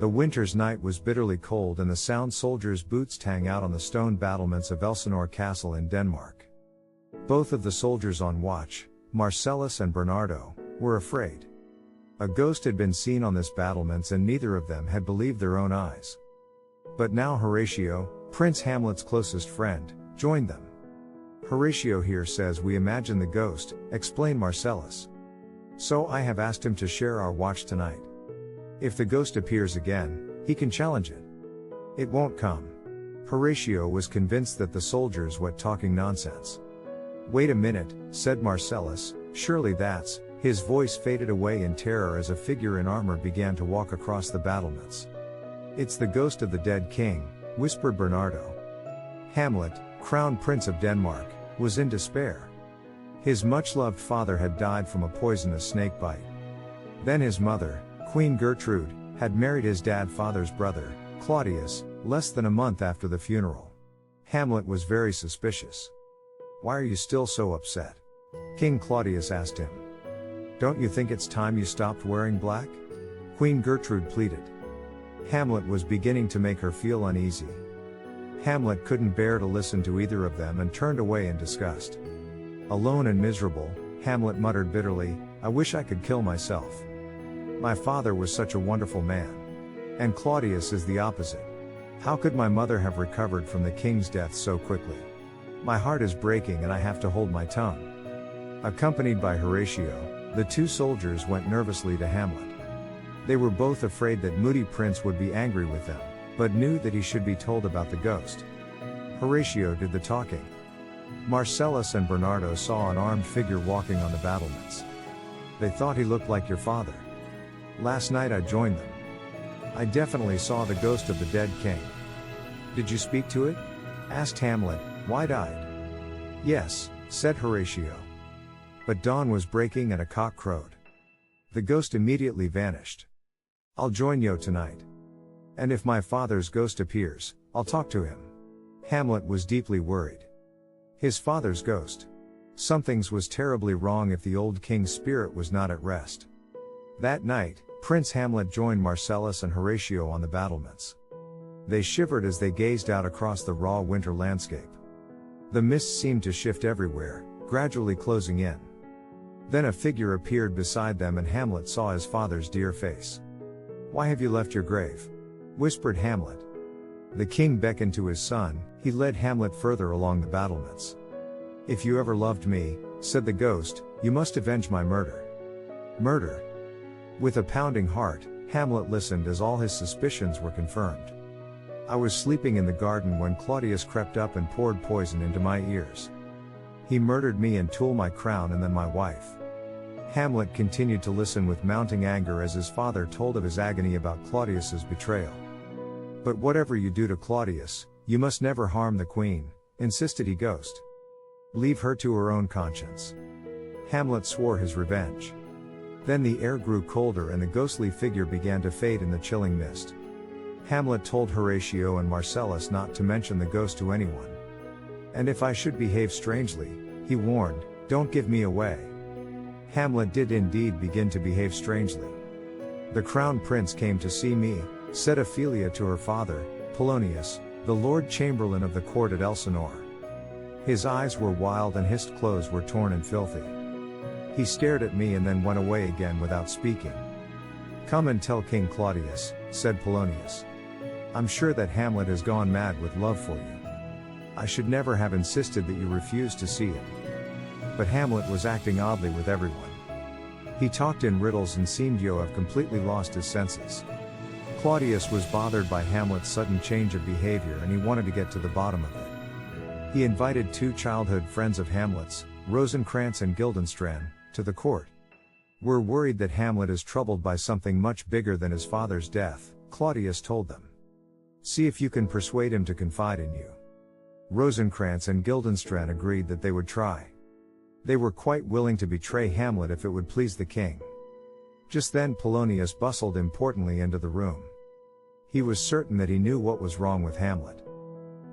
The winter's night was bitterly cold and the sound soldiers' boots tang out on the stone battlements of Elsinore Castle in Denmark. Both of the soldiers on watch, Marcellus and Bernardo, were afraid. A ghost had been seen on this battlements and neither of them had believed their own eyes. But now Horatio, Prince Hamlet's closest friend, joined them. Horatio here says we imagine the ghost, explained Marcellus. So I have asked him to share our watch tonight. If the ghost appears again, he can challenge it. It won't come. Horatio was convinced that the soldiers were talking nonsense. Wait a minute, said Marcellus, surely that's. His voice faded away in terror as a figure in armor began to walk across the battlements. It's the ghost of the dead king, whispered Bernardo. Hamlet, crown prince of Denmark, was in despair. His much-loved father had died from a poisonous snake bite. Then his mother, Queen Gertrude, had married his father's brother, Claudius, less than a month after the funeral. Hamlet was very suspicious. Why are you still so upset? King Claudius asked him. Don't you think it's time you stopped wearing black? Queen Gertrude pleaded. Hamlet was beginning to make her feel uneasy. Hamlet couldn't bear to listen to either of them and turned away in disgust. Alone and miserable, Hamlet muttered bitterly, I wish I could kill myself. My father was such a wonderful man. And Claudius is the opposite. How could my mother have recovered from the king's death so quickly? My heart is breaking and I have to hold my tongue. Accompanied by Horatio, the two soldiers went nervously to Hamlet. They were both afraid that moody Prince would be angry with them, but knew that he should be told about the ghost. Horatio did the talking. Marcellus and Bernardo saw an armed figure walking on the battlements. They thought he looked like your father. Last night I joined them. I definitely saw the ghost of the dead king. Did you speak to it? Asked Hamlet, wide-eyed. Yes, said Horatio. But dawn was breaking and a cock crowed. The ghost immediately vanished. I'll join you tonight. And if my father's ghost appears, I'll talk to him. Hamlet was deeply worried. His father's ghost. Something's was terribly wrong if the old king's spirit was not at rest. That night, Prince Hamlet joined Marcellus and Horatio on the battlements. They shivered as they gazed out across the raw winter landscape. The mist seemed to shift everywhere, gradually closing in. Then a figure appeared beside them and Hamlet saw his father's dear face. Why have you left your grave? Whispered Hamlet. The king beckoned to his son, he led Hamlet further along the battlements. If you ever loved me, said the ghost, you must avenge my murder. Murder? With a pounding heart, Hamlet listened as all his suspicions were confirmed. I was sleeping in the garden when Claudius crept up and poured poison into my ears. He murdered me and took my crown and then my wife. Hamlet continued to listen with mounting anger as his father told of his agony about Claudius's betrayal. But whatever you do to Claudius, you must never harm the queen, insisted he ghost. Leave her to her own conscience. Hamlet swore his revenge. Then the air grew colder and the ghostly figure began to fade in the chilling mist. Hamlet told Horatio and Marcellus not to mention the ghost to anyone. And if I should behave strangely, he warned, don't give me away. Hamlet did indeed begin to behave strangely. The crown prince came to see me, said Ophelia to her father, Polonius, the Lord Chamberlain of the court at Elsinore. His eyes were wild and his clothes were torn and filthy. He stared at me and then went away again without speaking. Come and tell King Claudius, said Polonius. I'm sure that Hamlet has gone mad with love for you. I should never have insisted that you refused to see him. But Hamlet was acting oddly with everyone. He talked in riddles and seemed to have completely lost his senses. Claudius was bothered by Hamlet's sudden change of behavior and he wanted to get to the bottom of it. He invited two childhood friends of Hamlet's, Rosencrantz and Guildenstern, to the court. We're worried that Hamlet is troubled by something much bigger than his father's death, Claudius told them. See if you can persuade him to confide in you. Rosencrantz and Guildenstern agreed that they would try. They were quite willing to betray Hamlet if it would please the king. Just then Polonius bustled importantly into the room. He was certain that he knew what was wrong with Hamlet.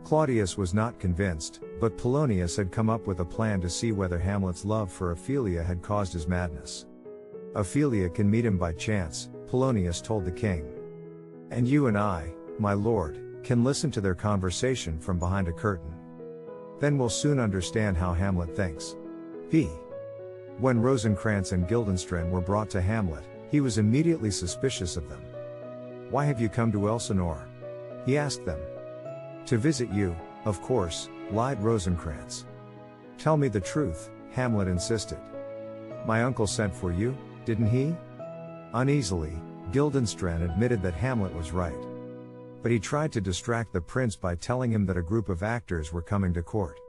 Claudius was not convinced, but Polonius had come up with a plan to see whether Hamlet's love for Ophelia had caused his madness. Ophelia can meet him by chance, Polonius told the king. And you and I, my lord, can listen to their conversation from behind a curtain. Then we'll soon understand how Hamlet thinks. P. When Rosencrantz and Guildenstern were brought to Hamlet, he was immediately suspicious of them. "Why have you come to Elsinore?" he asked them. "To visit you, of course," lied Rosencrantz. "Tell me the truth," Hamlet insisted. "My uncle sent for you, didn't he?" Uneasily, Guildenstern admitted that Hamlet was right. But he tried to distract the prince by telling him that a group of actors were coming to court.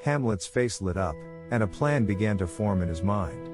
Hamlet's face lit up, and a plan began to form in his mind.